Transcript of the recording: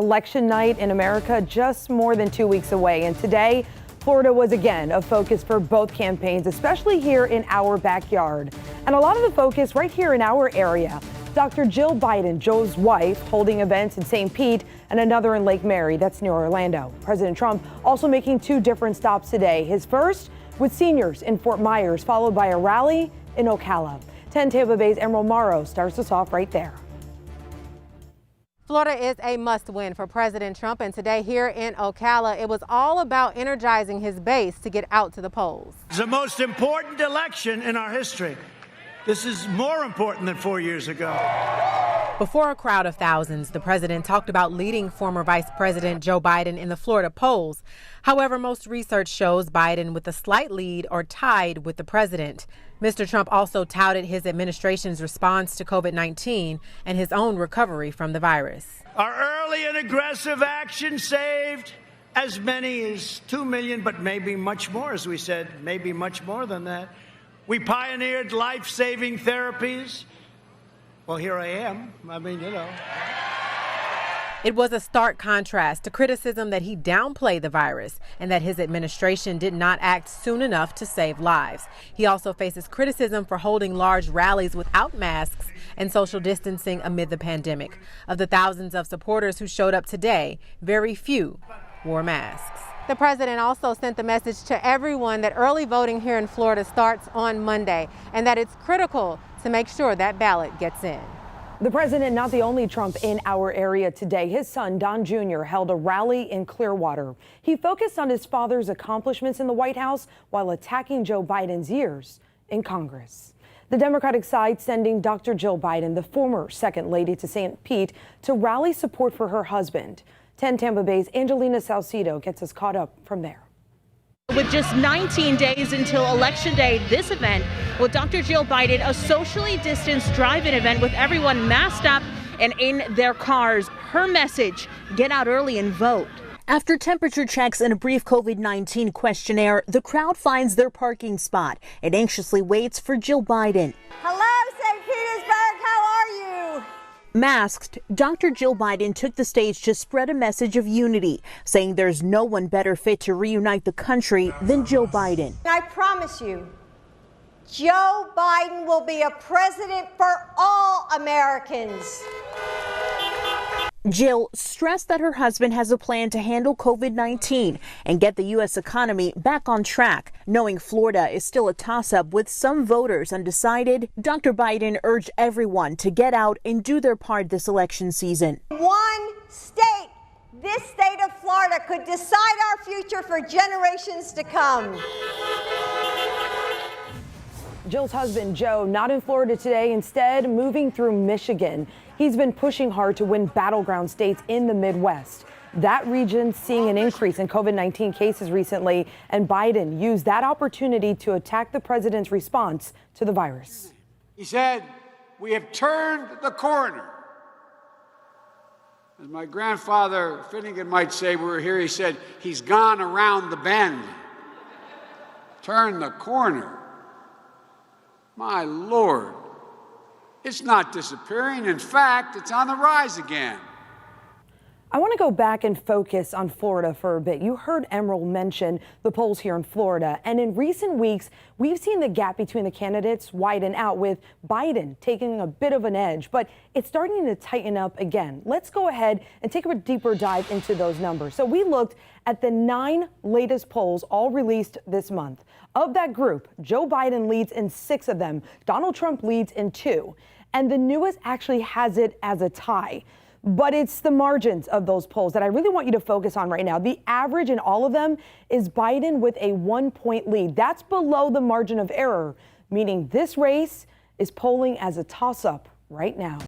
Election night in America just more than 2 weeks away, and today Florida was again a focus for both campaigns, especially here in our backyard. And a lot of the focus right here in our area. Dr. Jill Biden, Joe's wife, holding events in St. Pete and another in Lake Mary, that's near Orlando. President Trump also making two different stops today. His first with seniors in Fort Myers, followed by a rally in Ocala. 10 Tampa Bay's Emerald Morrow starts us off right there. Florida is a must-win for President Trump, and today here in Ocala, it was all about energizing his base to get out to the polls. It's the most important election in our history. This is more important than 4 years ago. Before a crowd of thousands, the president talked about leading former Vice President Joe Biden in the Florida polls. However, most research shows Biden with a slight lead or tied with the president. Mr. Trump also touted his administration's response to COVID-19 and his own recovery from the virus. Our early and aggressive action saved as many as 2 million, but maybe much more, as we said, maybe much more than that. We pioneered life-saving therapies. Well, here I am. It was a stark contrast to criticism that he downplayed the virus and that his administration did not act soon enough to save lives. He also faces criticism for holding large rallies without masks and social distancing amid the pandemic. Of the thousands of supporters who showed up today, very few wore masks. The president also sent the message to everyone that early voting here in Florida starts on Monday and that it's critical to make sure that ballot gets in. The president, not the only Trump in our area today. His son, Don Jr., held a rally in Clearwater. He focused on his father's accomplishments in the White House while attacking Joe Biden's years in Congress. The Democratic side sending Dr. Jill Biden, the former second lady, to St. Pete to rally support for her husband. 10 Tampa Bay's Angelina Salcido gets us caught up from there. With just 19 days until Election Day, this event with Dr. Jill Biden, a socially distanced drive-in event with everyone masked up and in their cars. Her message, get out early and vote. After temperature checks and a brief COVID-19 questionnaire, the crowd finds their parking spot and anxiously waits for Jill Biden. Hello, St. Petersburg, how are you? Masked, Dr. Jill Biden took the stage to spread a message of unity, saying there's no one better fit to reunite the country than Jill Biden. I promise you, Joe Biden will be a president for all Americans. Jill stressed that her husband has a plan to handle COVID-19 and get the U.S. economy back on track. Knowing Florida is still a toss-up with some voters undecided, Dr. Biden urged everyone to get out and do their part this election season. One state, this state of Florida, could decide our future for generations to come. Jill's husband, Joe, not in Florida today, instead moving through Michigan. He's been pushing hard to win battleground states in the Midwest. That region seeing an increase in COVID-19 cases recently, and Biden used that opportunity to attack the president's response to the virus. He said, "We have turned the corner." As my grandfather Finnegan might say, we were here, he said, "He's gone around the bend." Turn the corner. My Lord, it's not disappearing. In fact, it's on the rise again. I want to go back and focus on Florida for a bit. You heard Emerald mention the polls here in Florida, and in recent weeks, we've seen the gap between the candidates widen out, with Biden taking a bit of an edge, but it's starting to tighten up again. Let's go ahead and take a deeper dive into those numbers. So we looked at the 9 latest polls, all released this month. Of that group, Joe Biden leads in 6 of them. Donald Trump leads in 2, and the newest actually has it as a tie. But it's the margins of those polls that I really want you to focus on right now. The average in all of them is Biden with a 1-point lead. That's below the margin of error, meaning this race is polling as a toss-up right now.